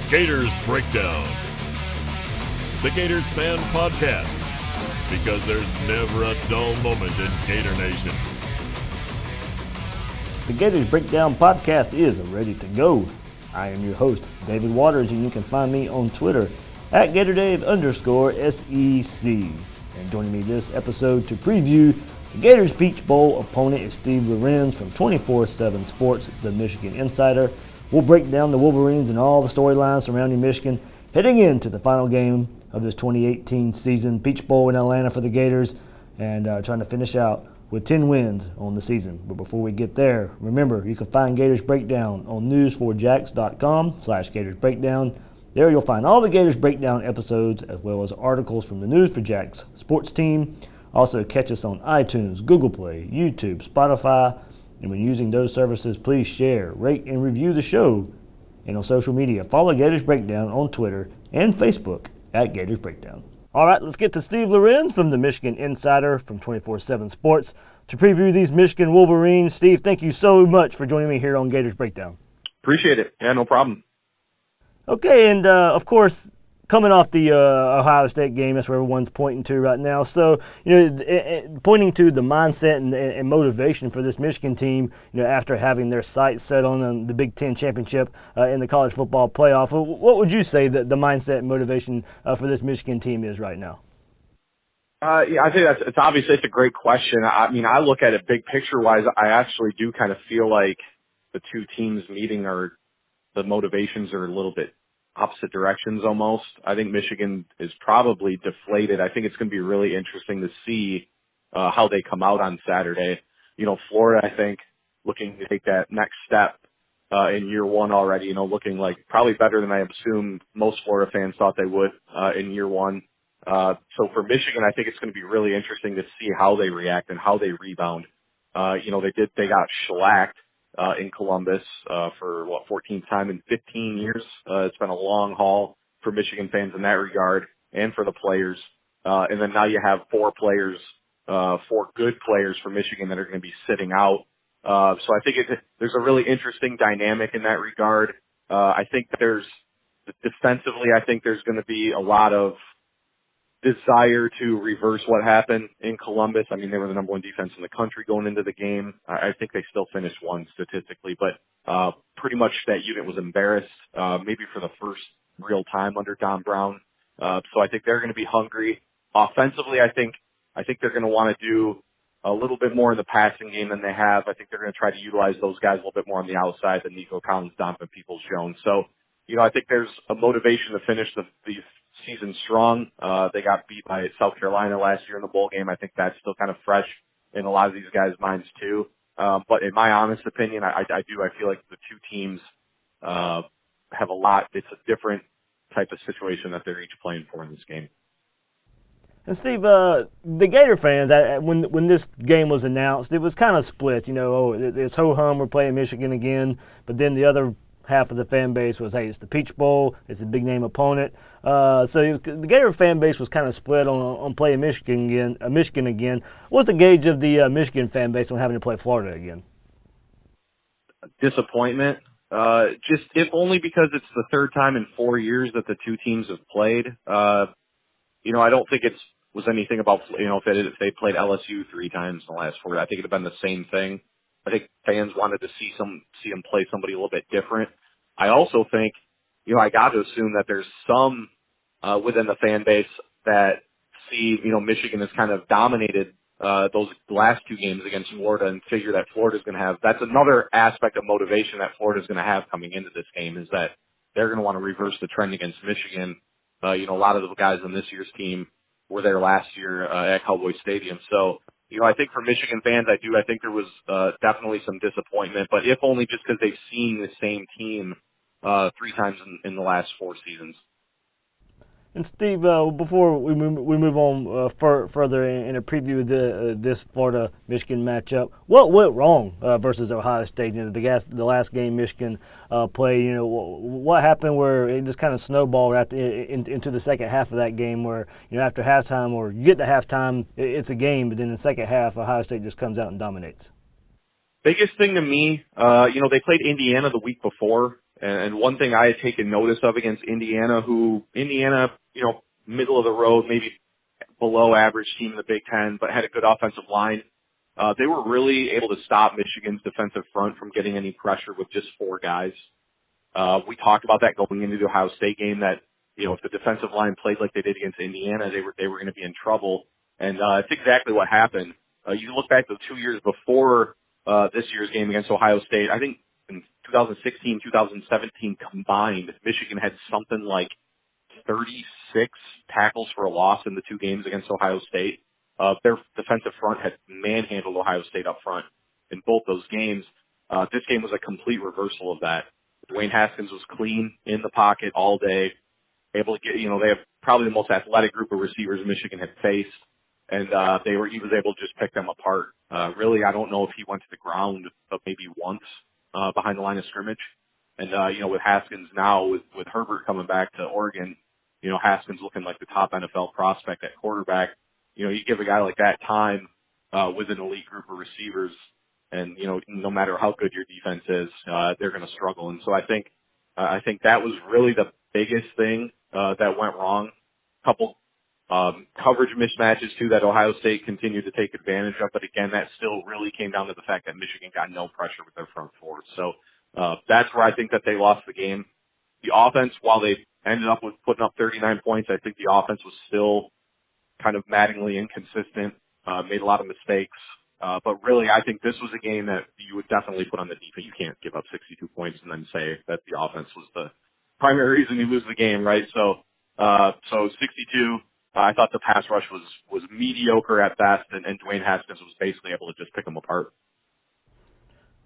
Gators Breakdown, the Gators Fan Podcast, because there's never a dull moment in Gator Nation. The Gators Breakdown Podcast is ready to go. I am your host, David Waters, and you can find me on Twitter at GatorDave_SEC. And joining me this episode to preview the Gators Peach Bowl opponent is Steve Lorenz from 24/7 Sports, the Michigan Insider. We'll break down the Wolverines and all the storylines surrounding Michigan heading into the final game of this 2018 season. Peach Bowl in Atlanta for the Gators, and trying to finish out with 10 wins on the season. But before we get there, remember, you can find Gators Breakdown on news4jax.com/Gators Breakdown. There you'll find all the Gators Breakdown episodes as well as articles from the News for Jax sports team. Also catch us on iTunes, Google Play, YouTube, Spotify. And when using those services, please share, rate, and review the show. And on social media, follow Gators Breakdown on Twitter and Facebook at Gators Breakdown. All right, let's get to Steve Lorenz from the Michigan Insider from 24/7 Sports to preview these Michigan Wolverines. Steve, thank you so much for joining me here on Gators Breakdown. Appreciate it. Yeah, no problem. Okay, and of course, coming off the Ohio State game, that's where everyone's pointing to right now. So, pointing to the mindset and motivation for this Michigan team, after having their sights set on the Big Ten championship in the college football playoff. What would you say that the mindset and motivation for this Michigan team is right now? I think it's obviously it's a great question. I mean, I look at it big picture wise. I actually do kind of feel like the two teams meeting the motivations are a little bit opposite directions almost. I think Michigan is probably deflated. I think it's going to be really interesting to see how they come out on Saturday. Florida, I think, looking to take that next step in year one already, looking like probably better than I assume most Florida fans thought they would in year one. So for Michigan, I think it's going to be really interesting to see how they react and how they rebound. They got shellacked in Columbus for 14th time in 15 years. It's been a long haul for Michigan fans in that regard and for the players. And then now you have four good players for Michigan that are going to be sitting out. So I think there's a really interesting dynamic in that regard. I think defensively, I think there's going to be a lot of desire to reverse what happened in Columbus. I mean, they were the number one defense in the country going into the game. I think they still finished one statistically, but pretty much that unit was embarrassed, maybe for the first real time under Don Brown. So I think they're going to be hungry. Offensively, I think they're going to want to do a little bit more in the passing game than they have. I think they're going to try to utilize those guys a little bit more on the outside than Nico Collins, Donovan Peoples-Jones. So, I think there's a motivation to finish the season strong. They got beat by South Carolina last year in the bowl game. I think that's still kind of fresh in a lot of these guys' minds too. But in my honest opinion, I feel like the two teams have a lot. It's a different type of situation that they're each playing for in this game. And Steve, the Gator fans, when this game was announced, it was kind of split. It's ho-hum, we're playing Michigan again. But then the other half of the fan base was, hey, it's the Peach Bowl, it's a big-name opponent. So the Gator fan base was kind of split on playing Michigan again. What's the gauge of the Michigan fan base on having to play Florida again? Disappointment. Just if only because it's the third time in 4 years that the two teams have played. I don't think it was anything about, if they played LSU 3 times in the last 4 years. I think it'd have been the same thing. I think fans wanted to see them play somebody a little bit different. I also think, I got to assume that there's some within the fan base that see, Michigan has kind of dominated those last 2 games against Florida and figure that Florida's going to have. That's another aspect of motivation that Florida's going to have coming into this game, is that they're going to want to reverse the trend against Michigan. A lot of the guys on this year's team were there last year at Cowboy Stadium. So, I think for Michigan fans, I think there was definitely some disappointment, but if only just because they've seen the same team 3 times in the last 4 seasons. And Steve, before we move on further in a preview of this Florida-Michigan matchup, what went wrong versus Ohio State? The last game Michigan played. What happened where it just kind of snowballed into the second half of that game, where after halftime, or you get to halftime, it's a game, but then in the second half, Ohio State just comes out and dominates. Biggest thing to me, they played Indiana the week before And one thing I had taken notice of against Indiana, middle of the road, maybe below average team in the Big Ten, but had a good offensive line. They were really able to stop Michigan's defensive front from getting any pressure with just 4 guys. We talked about that going into the Ohio State game, that, if the defensive line played like they did against Indiana, they were going to be in trouble. And it's exactly what happened. You look back to 2 years before this year's game against Ohio State, I think in 2016, 2017 combined, Michigan had something like 36 tackles for a loss in the 2 games against Ohio State. Their defensive front had manhandled Ohio State up front in both those games. This game was a complete reversal of that. Dwayne Haskins was clean in the pocket all day, able to get, they have probably the most athletic group of receivers Michigan had faced, and he was able to just pick them apart. Really, I don't know if he went to the ground maybe once behind the line of scrimmage. And with Haskins now, with Herbert coming back to Oregon, Haskins looking like the top NFL prospect at quarterback. You give a guy like that time with an elite group of receivers, and no matter how good your defense is, they're going to struggle. And so I think that was really the biggest thing that went wrong. Couple coverage mismatches too that Ohio State continued to take advantage of, but again, that still really came down to the fact that Michigan got no pressure with their front four. So that's where I think that they lost the game. The offense, while they ended up with putting up 39 points, I think the offense was still kind of maddeningly inconsistent, made a lot of mistakes. But really, I think this was a game that you would definitely put on the defense. You can't give up 62 points and then say that the offense was the primary reason you lose the game, right? So 62, I thought the pass rush was mediocre at best, and Dwayne Haskins was basically able to just pick them apart.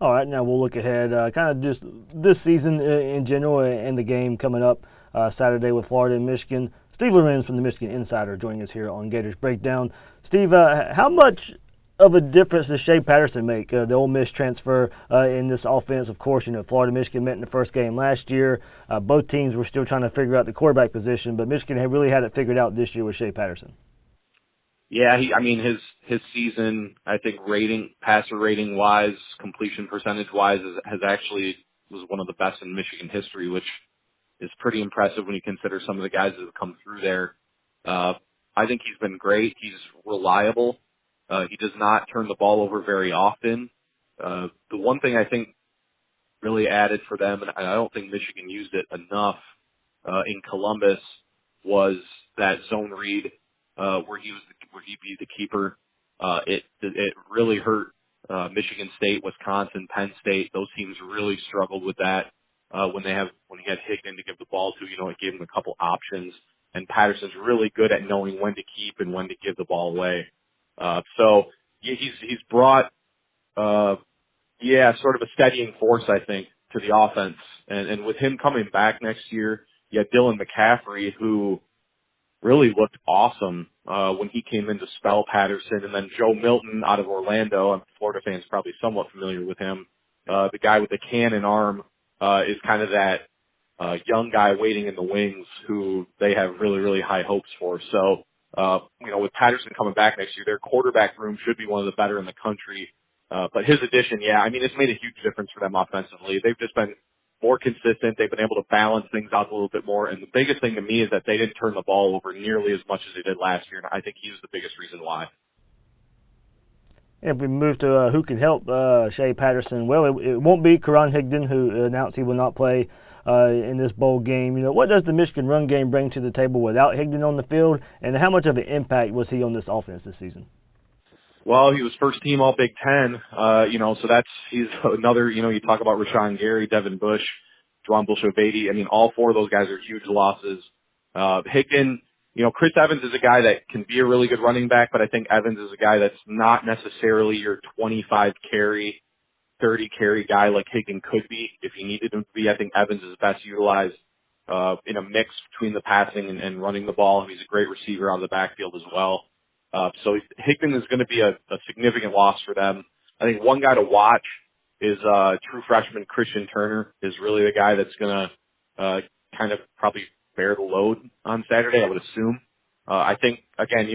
All right, now we'll look ahead, kind of just this season in general and the game coming up Saturday with Florida and Michigan. Steve Lorenz from the Michigan Insider joining us here on Gators Breakdown. Steve, how much of a difference does Shea Patterson make, the Ole Miss transfer in this offense? Of course, Florida Michigan met in the first game last year. Both teams were still trying to figure out the quarterback position, but Michigan had really had it figured out this year with Shea Patterson. Yeah, his season, I think passer rating wise, completion percentage wise, was one of the best in Michigan history, which is pretty impressive when you consider some of the guys that have come through there. I think he's been great. He's reliable. He does not turn the ball over very often. The one thing I think really added for them, and I don't think Michigan used it enough in Columbus, was that zone read where he'd be the keeper. It really hurt Michigan State, Wisconsin, Penn State. Those teams really struggled with that when he had Higdon to give the ball to. It gave him a couple options, and Patterson's really good at knowing when to keep and when to give the ball away. So he's brought, sort of a steadying force, I think, to the offense. And with him coming back next year, you had Dylan McCaffrey, who really looked awesome, when he came in to spell Patterson. And then Joe Milton out of Orlando, and Florida fans probably somewhat familiar with him. The guy with the cannon arm, is kind of that, young guy waiting in the wings who they have really, really high hopes for. So, with Patterson coming back next year, their quarterback room should be one of the better in the country. But his addition, it's made a huge difference for them offensively. They've just been more consistent. They've been able to balance things out a little bit more. And the biggest thing to me is that they didn't turn the ball over nearly as much as they did last year. And I think he's the biggest reason why. If we move to who can help Shea Patterson, well, it won't be Karan Higdon, who announced he will not play in this bowl game. What does the Michigan run game bring to the table without Higdon on the field, and how much of an impact was he on this offense this season? Well, he was first team All Big Ten, so he's another, you talk about Rashawn Gary, Devin Bush, Juwan Bulshovedi. All four of those guys are huge losses. Higdon, Chris Evans is a guy that can be a really good running back, but I think Evans is a guy that's not necessarily your 25 carry, 30 carry guy like Higdon could be if you needed him to be. I think Evans is best utilized in a mix between the passing and running the ball. He's a great receiver out of the backfield as well. So Higdon is going to be a significant loss for them. I think one guy to watch is true freshman Christian Turner is really the guy that's going to kind of probably bear the load on Saturday, I would assume. I think, again,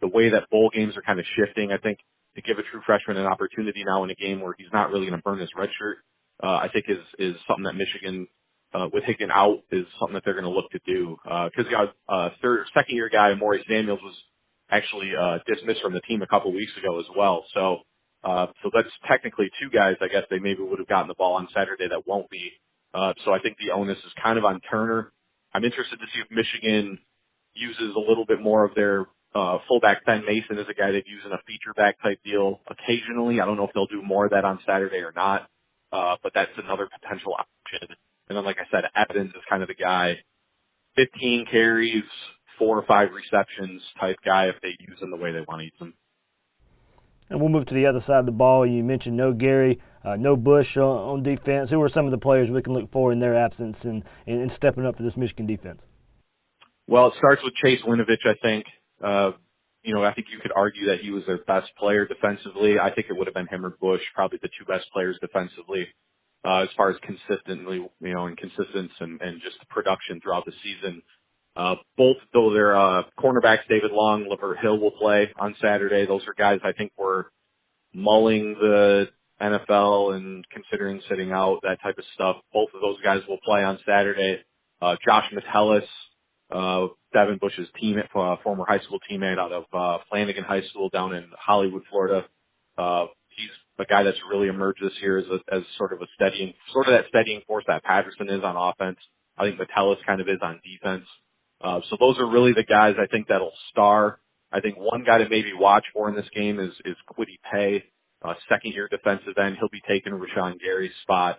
the way that bowl games are kind of shifting, I think to give a true freshman an opportunity now in a game where he's not really going to burn his red shirt, I think is something that Michigan with Hicken out is something that they're going to look to do. Cause second year guy, Maury Samuels, was actually, dismissed from the team a couple weeks ago as well. So that's technically two guys, I guess they maybe would have gotten the ball on Saturday that won't be. So I think the onus is kind of on Turner. I'm interested to see if Michigan uses a little bit more of their fullback. Ben Mason is a guy they've used in a feature back type deal occasionally. I don't know if they'll do more of that on Saturday or not, but that's another potential option. And then, like I said, Evans is kind of the guy, 15 carries, 4 or 5 receptions type guy if they use him the way they want to use him. And we'll move to the other side of the ball. You mentioned no Gary, no Bush on defense. Who are some of the players we can look for in their absence and stepping up for this Michigan defense? Well, it starts with Chase Winovich, I think. I think you could argue that he was their best player defensively. I think it would have been him or Bush, probably the two best players defensively, as far as consistently, and consistency and just production throughout the season. Both, though their cornerbacks, David Long, Lavert Hill, will play on Saturday. Those are guys I think were mulling the NFL and considering sitting out, that type of stuff. Both of those guys will play on Saturday. Josh Metellus, Devin Bush's teammate, former high school teammate out of Flanagan High School down in Hollywood, Florida. He's a guy that's really emerged this year as sort of that steadying force that Patterson is on offense. I think Metellus kind of is on defense. So those are really the guys I think that'll star. I think one guy to maybe watch for in this game is Kwity Paye, second-year defensive end. He'll be taking Rashawn Gary's spot.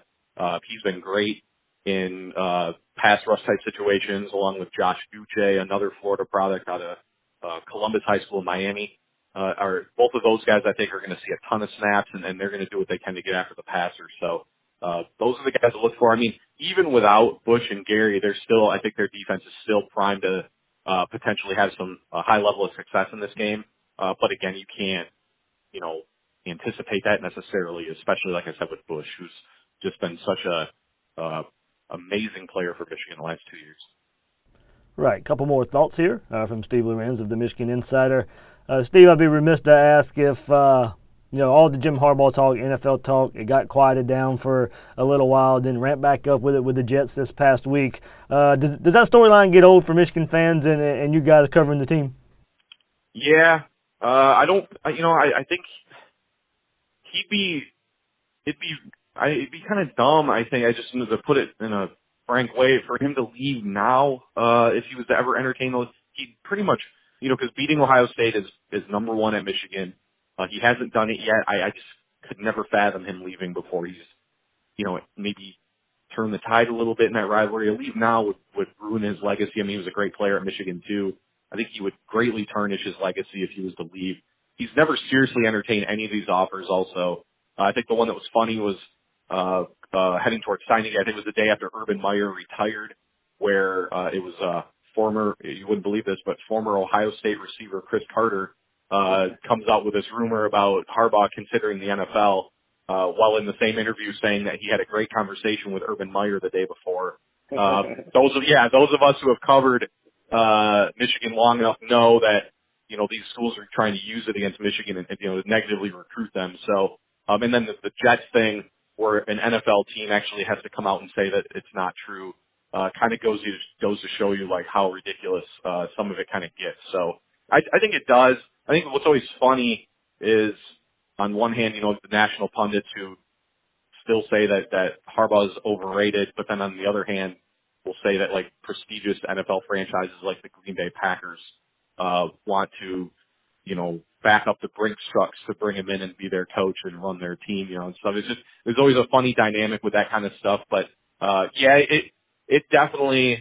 He's been great in pass rush type situations, along with Josh Uche, another Florida product out of Columbus High School in Miami. Both of those guys I think are going to see a ton of snaps, and they're going to do what they can to get after the passer. So those are the guys to look for. I mean, even without Bush and Gary, I think their defense is still primed to potentially have some high level of success in this game. But again, you can't, anticipate that necessarily, especially like I said with Bush, who's just been such a amazing player for Michigan the last 2 years. Right. A couple more thoughts here from Steve Lorenz of the Michigan Insider. Steve, I'd be remiss to ask if, all the Jim Harbaugh talk, NFL talk, it got quieted down for a little while, then ramped back up with it with the Jets this past week. Does that storyline get old for Michigan fans and you guys covering the team? Yeah. I think it'd be kind of dumb, I think, I just to put it in a frank way, for him to leave now, if he was to ever entertain those. He pretty much, because beating Ohio State is number one at Michigan. He hasn't done it yet. I just could never fathom him leaving before he's, maybe turn the tide a little bit in that rivalry. To leave now would ruin his legacy. I mean, he was a great player at Michigan too. I think he would greatly tarnish his legacy if he was to leave. He's never seriously entertained any of these offers also. I think the one that was funny was heading towards signing. I think it was the day after Urban Meyer retired, where it was former, you wouldn't believe this, but former Ohio State receiver Chris Carter comes out with this rumor about Harbaugh considering the NFL, while in the same interview saying that he had a great conversation with Urban Meyer the day before. Those of us who have covered Michigan long enough know that these schools are trying to use it against Michigan and to negatively recruit them. So and then the Jets thing, where an NFL team actually has to come out and say that it's not true, kind of goes to show you like how ridiculous some of it kind of gets. So I think it does. I think what's always funny is, on one hand, the national pundits who still say that Harbaugh is overrated, but then on the other hand, will say that like prestigious NFL franchises like the Green Bay Packers want to, back up the Brinks trucks to bring him in and be their coach and run their team, and stuff. There's always a funny dynamic with that kind of stuff. But it definitely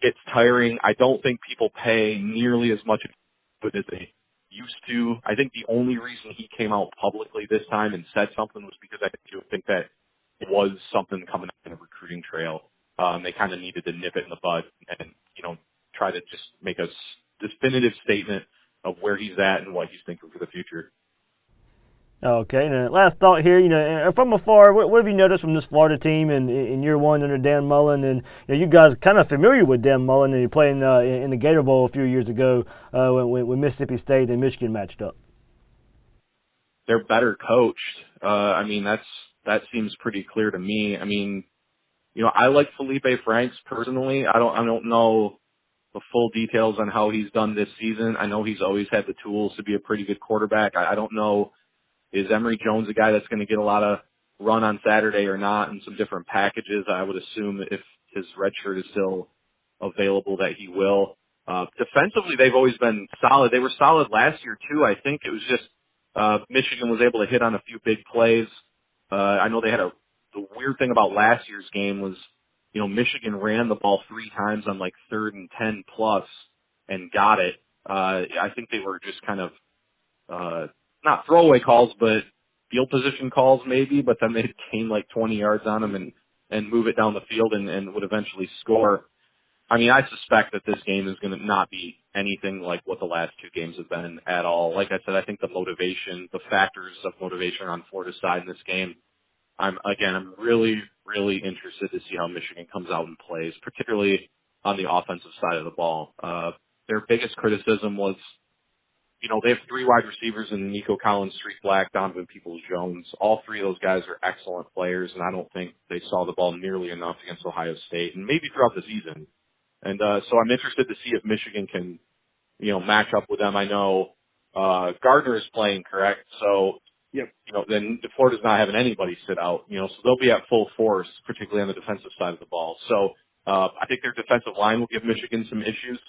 gets tiring. I don't think people pay nearly as much as they used to. I think the only reason he came out publicly this time and said something was because I do think that it was something coming up in a recruiting trail. They kind of needed to nip it in the bud and, try to just make a definitive statement of where he's at and what he's thinking for the future. Okay, and last thought here, from afar, what have you noticed from this Florida team in year one under Dan Mullen? And you guys kind of familiar with Dan Mullen, and you're playing in the Gator Bowl a few years ago when Mississippi State and Michigan matched up. They're better coached. That seems pretty clear to me. I like Felipe Franks personally. I don't know the full details on how he's done this season. I know he's always had the tools to be a pretty good quarterback. I don't know, is Emory Jones a guy that's going to get a lot of run on Saturday or not in some different packages? I would assume if his red shirt is still available that he will. Defensively, they've always been solid. They were solid last year too. I think it was just Michigan was able to hit on a few big plays. I know they had the weird thing about last year's game was, Michigan ran the ball 3 times on like 3rd and 10 plus and got it. I think they were just kind of not throwaway calls, but field position calls maybe, but then they'd gain like 20 yards on them and move it down the field and would eventually score. I mean, I suspect that this game is going to not be anything like what the last 2 games have been at all. Like I said, I think the factors of motivation are on Florida's side in this game. I'm really, really interested to see how Michigan comes out and plays, particularly on the offensive side of the ball. Their biggest criticism was, they have 3 wide receivers in Nico Collins, Street Black, Donovan Peoples-Jones. All 3 of those guys are excellent players, and I don't think they saw the ball nearly enough against Ohio State, and maybe throughout the season. And so I'm interested to see if Michigan can, match up with them. I know Gardner is playing, correct? So, yep. Then Florida's not having anybody sit out, so they'll be at full force, particularly on the defensive side of the ball. So I think their defensive line will give Michigan some issues,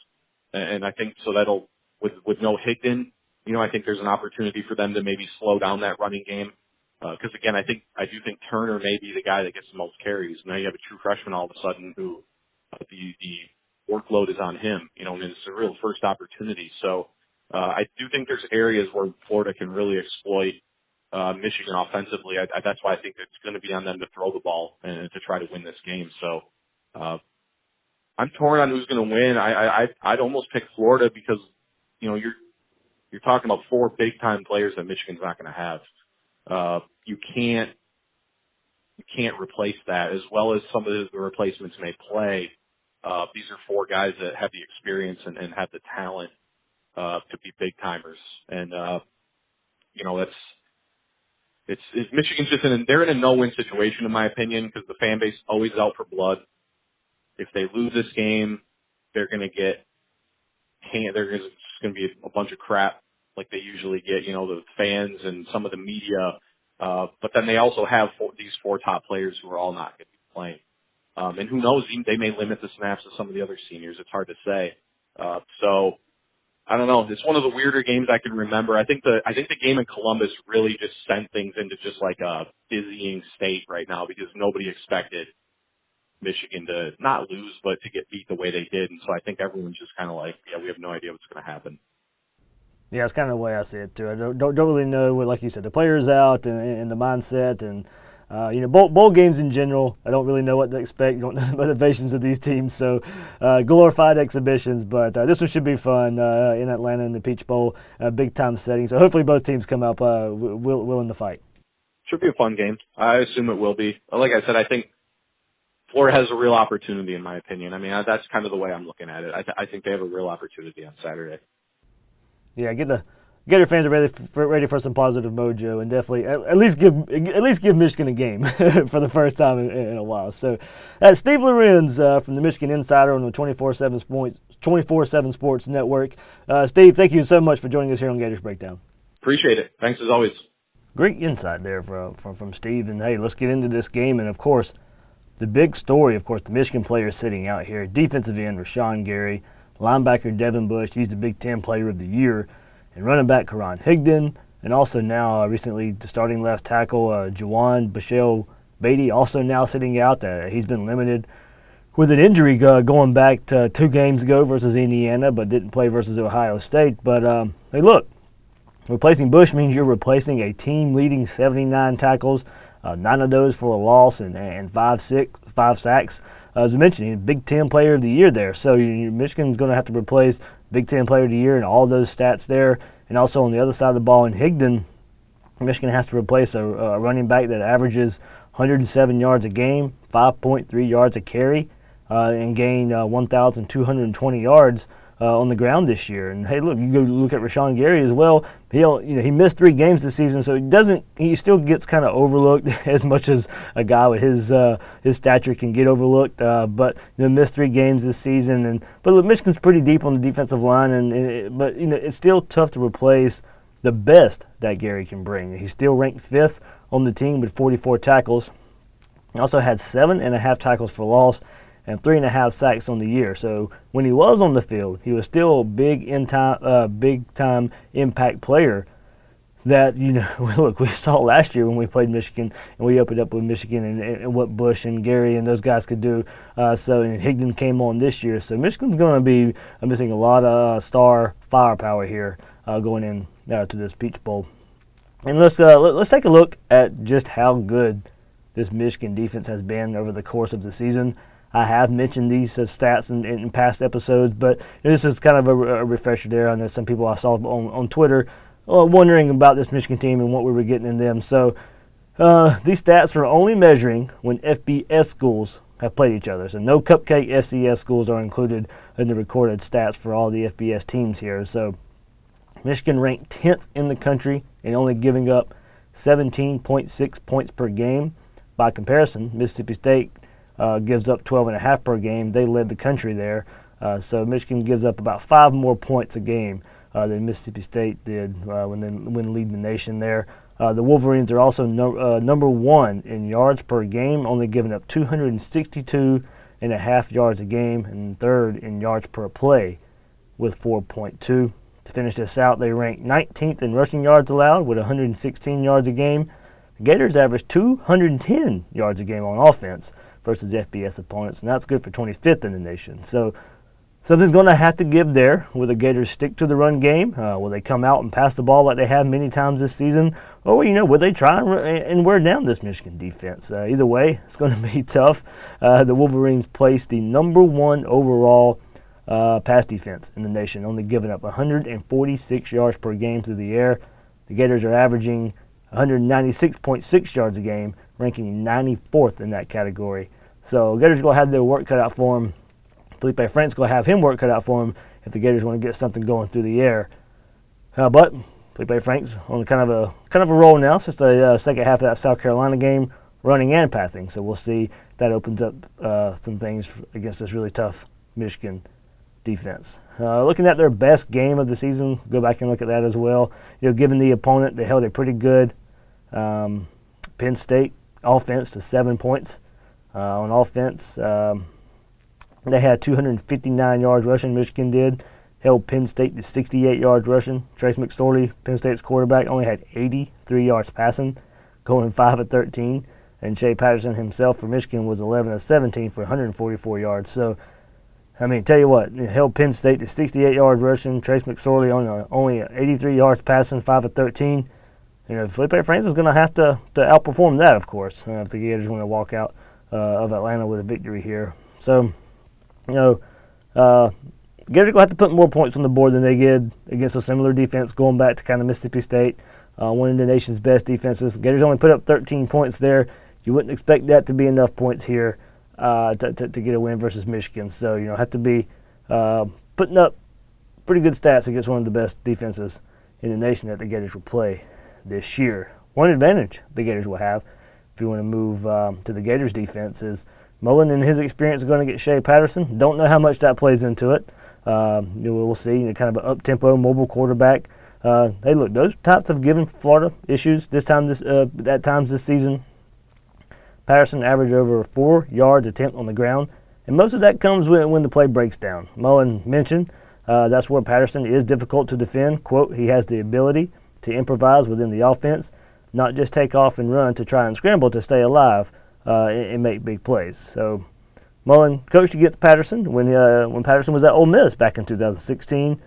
and I think so that'll, with no Higdon, I think there's an opportunity for them to maybe slow down that running game. Because again, I do think Turner may be the guy that gets the most carries. Now you have a true freshman all of a sudden who the workload is on him, and it's a real first opportunity. So I do think there's areas where Florida can really exploit Michigan offensively. That's why I think it's going to be on them to throw the ball and to try to win this game. So I'm torn on who's going to win. I'd almost pick Florida because you're talking about 4 big time players that Michigan's not going to have. You can't replace that, as well as some of the replacements may play. These are 4 guys that have the experience and have the talent to be big timers, and it's Michigan's just they're in a no-win situation in my opinion, because the fan base is always out for blood. If they lose this game, they're going to get there's going to be a bunch of crap like they usually get, the fans and some of the media. But then they also have these 4 top players who are all not going to be playing. And who knows, they may limit the snaps of some of the other seniors. It's hard to say. So I don't know. It's one of the weirder games I can remember. I think the game in Columbus really just sent things into just like a dizzying state right now, because nobody expected Michigan to not lose, but to get beat the way they did. And so I think everyone's just kind of like, yeah, we have no idea what's going to happen. Yeah, it's kind of the way I see it too. I don't really know what, like you said, the players out and the mindset and bowl games in general. I don't really know what to expect. You don't know the motivations of these teams, so glorified exhibitions. But this one should be fun in Atlanta in the Peach Bowl, big time setting. So hopefully both teams come out willing to fight. Should be a fun game. I assume it will be. Like I said, I think Florida has a real opportunity, in my opinion. I mean, that's kind of the way I'm looking at it. I think they have a real opportunity on Saturday. Yeah, Gator fans are ready for some positive mojo, and definitely at least give Michigan a game for the first time in a while. So, Steve Lorenz from the Michigan Insider on the 24/7 Sports Network. Steve, thank you so much for joining us here on Gators Breakdown. Appreciate it. Thanks as always. Great insight there from Steve. And hey, let's get into this game. And of course, the big story, of course, the Michigan players sitting out here: defensive end Rashawn Gary, linebacker Devin Bush, he's the Big Ten Player of the Year, and running back Karan Higdon, and also now recently the starting left tackle Juwan Bashel Beatty, also now sitting out. He's been limited with an injury going back to 2 games ago versus Indiana, but didn't play versus Ohio State. But hey, look, replacing Bush means you're replacing a team-leading 79 tackles, 9 of those for a loss, and 5 sacks. As I mentioned, he's Big Ten Player of the Year there. So Michigan's going to have to replace Big Ten Player of the Year and all those stats there. And also on the other side of the ball in Higdon, Michigan has to replace a running back that averages 107 yards a game, 5.3 yards a carry, and gain 1,220 yards on the ground this year. And hey, look, you go look at Rashawn Gary as well. He missed 3 games this season, so he still gets kind of overlooked as much as a guy with his stature can get overlooked. But missed 3 games this season. But look, Michigan's pretty deep on the defensive line, but it's still tough to replace the best that Gary can bring. He's still ranked 5th on the team with 44 tackles. He also had 7.5 tackles for loss and 3.5 sacks on the year. So when he was on the field, he was still a big time impact player that, look, we saw last year when we played Michigan and we opened up with Michigan and what Bush and Gary and those guys could do. And Higdon came on this year. So Michigan's going to be missing a lot of star firepower here going in to this Peach Bowl. And let's take a look at just how good this Michigan defense has been over the course of the season. I have mentioned these stats in past episodes, but this is kind of a refresher there. I know some people I saw on Twitter wondering about this Michigan team and what we were getting in them. So these stats are only measuring when FBS schools have played each other. So no cupcake FCS schools are included in the recorded stats for all the FBS teams here. So Michigan ranked 10th in the country and only giving up 17.6 points per game. By comparison, Mississippi State gives up 12.5 per game. They led the country there. So Michigan gives up about 5 more points a game than Mississippi State did when leading the nation there. The Wolverines are also number 1 in yards per game, only giving up 262.5 yards a game, and 3rd in yards per play with 4.2. To finish this out, they rank 19th in rushing yards allowed with 116 yards a game. The Gators average 210 yards a game on offense versus FBS opponents, and that's good for 25th in the nation. So something's going to have to give there. Will the Gators stick to the run game? Will they come out and pass the ball like they have many times this season? Or, will they try and wear down this Michigan defense? Either way, it's going to be tough. The Wolverines placed the number 1 overall pass defense in the nation, only giving up 146 yards per game through the air. The Gators are averaging 196.6 yards a game, ranking 94th in that category. So Gators are going to have their work cut out for them. Felipe Frank's going to have him work cut out for him if the Gators want to get something going through the air. But Felipe Frank's on kind of a roll now since the second half of that South Carolina game, running and passing. So we'll see if that opens up some things against this really tough Michigan defense. Looking at their best game of the season, go back and look at that as well. Given the opponent, they held a pretty good Penn State offense to 7 points. On offense, they had 259 yards rushing, Michigan did. Held Penn State to 68 yards rushing. Trace McSorley, Penn State's quarterback, only had 83 yards passing, going 5 of 13. And Shea Patterson himself for Michigan was 11 of 17 for 144 yards. So, tell you what, held Penn State to 68 yards rushing. Trace McSorley only 83 yards passing, 5 of 13. Felipe Franks is going to have to outperform that, of course, if the Gators want to walk out of Atlanta with a victory here. So, Gators are going to have to put more points on the board than they did against a similar defense going back to kind of Mississippi State, one of the nation's best defenses. Gators only put up 13 points there. You wouldn't expect that to be enough points here to get a win versus Michigan. So, have to be putting up pretty good stats against one of the best defenses in the nation that the Gators will play this year. One advantage the Gators will have, if you want to move to the Gators defense, is Mullen and his experience are going to get Shea Patterson. Don't know how much that plays into it. We'll see. Kind of an up-tempo, mobile quarterback. Hey, look, those types have given Florida issues at times this season. Patterson averaged over 4 yards attempt on the ground, and most of that comes when the play breaks down. Mullen mentioned that's where Patterson is difficult to defend. Quote, he has the ability to improvise within the offense, not just take off and run to try and scramble to stay alive and make big plays. So Mullen coached against Patterson when Patterson was at Ole Miss back in 2016.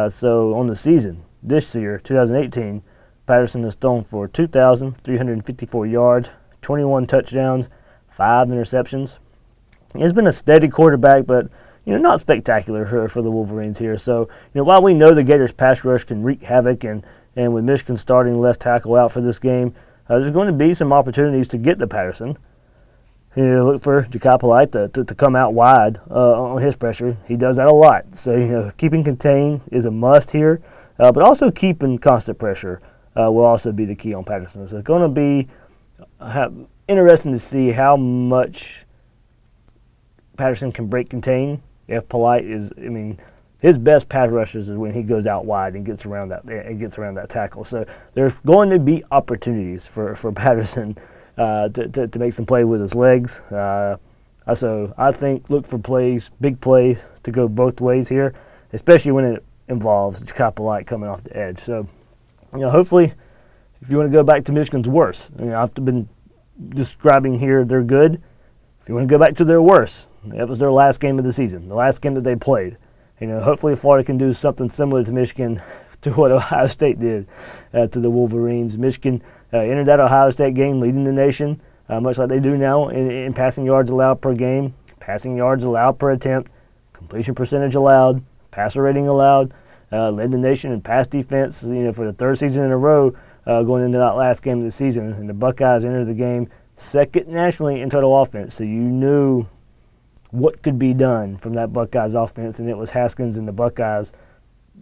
So on the season this year, 2018, Patterson has thrown for 2,354 yards, 21 touchdowns, 5 interceptions. He's been a steady quarterback, but not spectacular for the Wolverines here. So while we know the Gators' pass rush can wreak havoc, and with Michigan starting left tackle out for this game, there's going to be some opportunities to get to Patterson. look for Ja'Kai Polite to come out wide on his pressure. He does that a lot. So, keeping contained is a must here, but also keeping constant pressure will also be the key on Patterson. So it's going to be interesting to see how much Patterson can break contain. If Polite his best pass rushes is when he goes out wide and gets around that tackle. So there's going to be opportunities for Patterson to make some play with his legs. So I think look for big plays to go both ways here, especially when it involves Ja'Kai Polite coming off the edge. So, hopefully, if you want to go back to Michigan's worst, I've been describing here they're good. If you want to go back to their worst, that was their last game of the season, the last game that they played. Hopefully Florida can do something similar to Michigan, to what Ohio State did to the Wolverines. Michigan entered that Ohio State game leading the nation, much like they do now in passing yards allowed per game, passing yards allowed per attempt, completion percentage allowed, passer rating allowed, led the nation in pass defense, for the third season in a row going into that last game of the season. And the Buckeyes entered the game second nationally in total offense, so you knew what could be done from that Buckeyes offense, and it was Haskins and the Buckeyes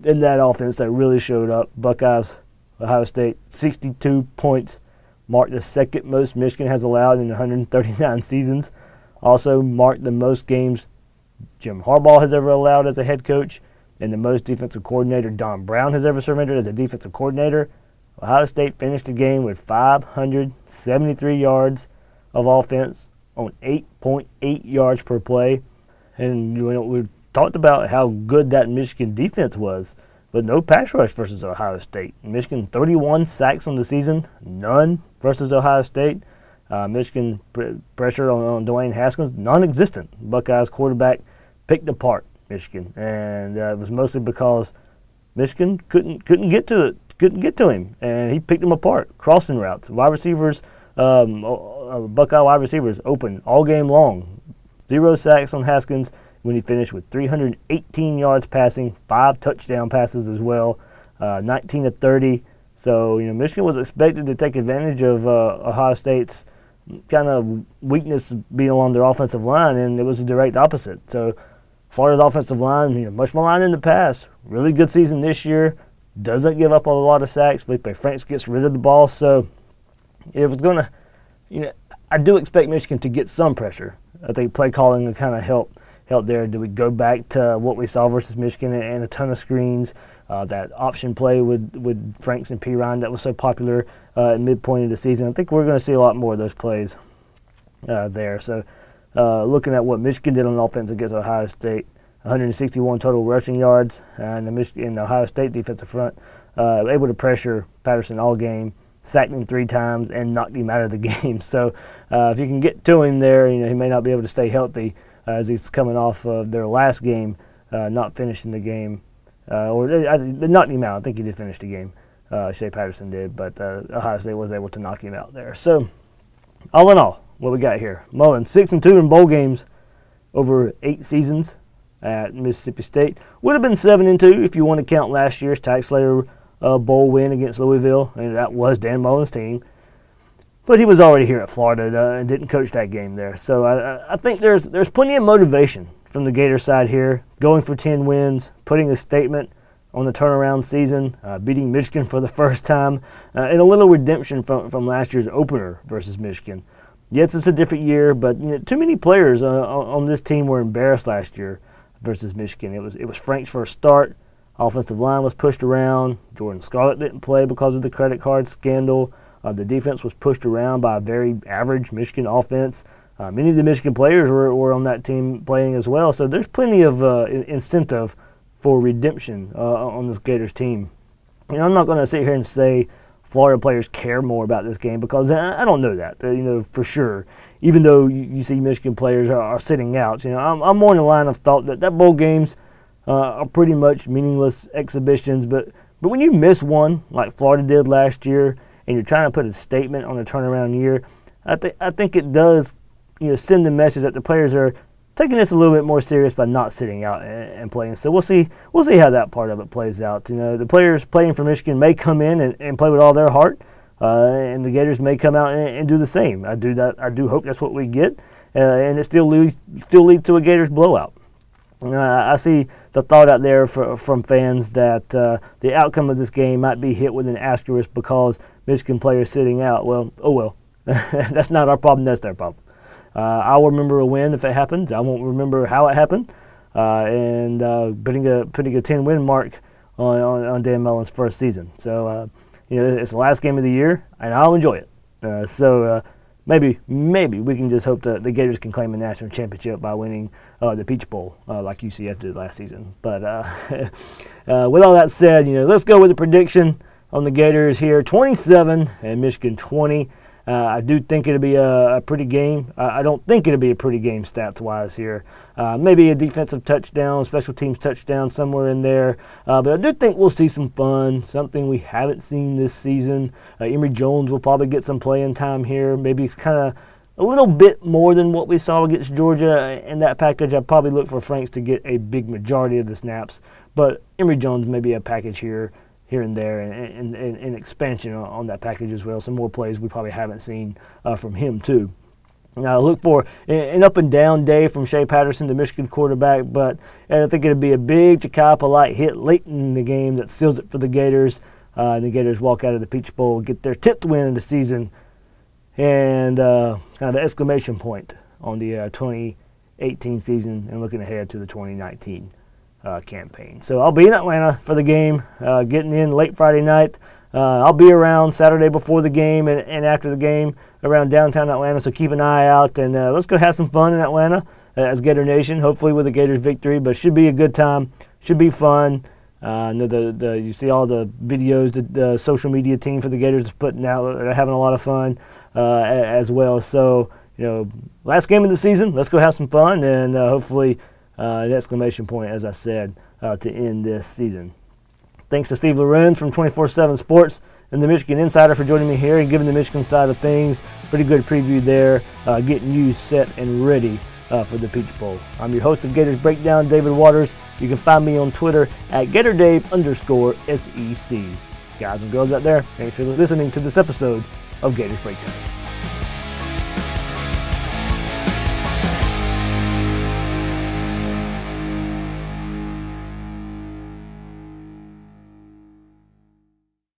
in that offense that really showed up. Buckeyes, Ohio State, 62 points, marked the second most Michigan has allowed in 139 seasons. Also marked the most games Jim Harbaugh has ever allowed as a head coach, and the most defensive coordinator Don Brown has ever surrendered as a defensive coordinator. Ohio State finished the game with 573 yards of offense on 8.8 yards per play. And we talked about how good that Michigan defense was, but no pass rush versus Ohio State. Michigan 31 sacks on the season, none versus Ohio State. Michigan pressure on Dwayne Haskins, non-existent. Buckeyes quarterback picked apart Michigan, and it was mostly because Michigan couldn't get to him, and he picked them apart. Crossing routes, wide receivers, Buckeye wide receivers open all game long. 0 sacks on Haskins when he finished with 318 yards passing, 5 touchdown passes as well, 19 to 30. So Michigan was expected to take advantage of Ohio State's kind of weakness being along their offensive line, and it was the direct opposite. So Florida's offensive line, much maligned in the past, really good season this year, doesn't give up a lot of sacks. Felipe Franks gets rid of the ball, so it was going to, I do expect Michigan to get some pressure. I think play calling will kind of help there. Do we go back to what we saw versus Michigan and a ton of screens? That option play with Franks and P. Ryan that was so popular at midpoint of the season. I think we're going to see a lot more of those plays there. So looking at what Michigan did on offense against Ohio State, 161 total rushing yards, and the Ohio State defensive front able to pressure Patterson all game, sacked him 3 times, and knocked him out of the game. So if you can get to him there, he may not be able to stay healthy as he's coming off of their last game, not finishing the game. They knocked him out. I think he did finish the game. Shea Patterson did, but Ohio State was able to knock him out there. So all in all, what we got here? Mullen, 6-2 in bowl games over 8 seasons at Mississippi State. Would have been 7-2 if you want to count last year's Tax Slayer bowl win against Louisville, and that was Dan Mullen's team. But he was already here at Florida and didn't coach that game there. So I think there's plenty of motivation from the Gators side here, going for 10 wins, putting a statement on the turnaround season, beating Michigan for the first time, and a little redemption from last year's opener versus Michigan. Yes, it's a different year, but too many players on this team were embarrassed last year versus Michigan. It was Frank's first start. Offensive line was pushed around. Jordan Scarlett didn't play because of the credit card scandal. The defense was pushed around by a very average Michigan offense. Many of the Michigan players were on that team playing as well, so there's plenty of incentive for redemption on this Gators team. I'm not going to sit here and say Florida players care more about this game because I don't know that, for sure. Even though you see Michigan players are sitting out, I'm more in the line of thought that bowl games are pretty much meaningless exhibitions. But when you miss one like Florida did last year, and you're trying to put a statement on a turnaround year, I think it does send the message that the players are taking this a little bit more serious by not sitting out and playing. So we'll see how that part of it plays out. The players playing for Michigan may come in and play with all their heart, and the Gators may come out and do the same. I do hope that's what we get, and it still leads to a Gators blowout. I see the thought out there from fans that the outcome of this game might be hit with an asterisk because Michigan players sitting out. Well, oh well. That's not our problem. That's their problem. I'll remember a win if it happens. I won't remember how it happened. And putting a 10-win mark on Dan Mullen's first season. So it's the last game of the year, and I'll enjoy it. So maybe we can just hope that the Gators can claim a national championship by winning the Peach Bowl like UCF did last season. But with all that said, let's go with the prediction on the Gators here: 27 and Michigan 20. I do think it'll be a pretty game. I don't think it'll be a pretty game stats-wise here. Maybe a defensive touchdown, special teams touchdown somewhere in there. But I do think we'll see some fun, something we haven't seen this season. Emory Jones will probably get some playing time here, maybe kind of a little bit more than what we saw against Georgia in that package. I'd probably look for Franks to get a big majority of the snaps. But Emory Jones may be a package here and there, and expansion on that package as well. Some more plays we probably haven't seen from him too. Now look for an up and down day from Shea Patterson, the Michigan quarterback, but I think it'll be a big Ja'Kai Polite hit late in the game that seals it for the Gators. And the Gators walk out of the Peach Bowl, get their 10th win of the season, and kind of an exclamation point on the 2018 season and looking ahead to the 2019 campaign. So I'll be in Atlanta for the game, getting in late Friday night. I'll be around Saturday before the game and after the game around downtown Atlanta, so keep an eye out, and let's go have some fun in Atlanta as Gator Nation, hopefully with a Gators victory, but should be a good time, should be fun. You see all the videos that the social media team for the Gators is putting out. They're having a lot of fun as well. So, last game of the season, let's go have some fun, and hopefully an exclamation point, as I said, to end this season. Thanks to Steve Lorenz from 24/7 Sports and the Michigan Insider for joining me here and giving the Michigan side of things. Pretty good preview there, getting you set and ready for the Peach Bowl. I'm your host of Gators Breakdown, David Waters. You can find me on Twitter at GatorDave_SEC. Guys and girls out there, thanks for listening to this episode of Gators Breakdown.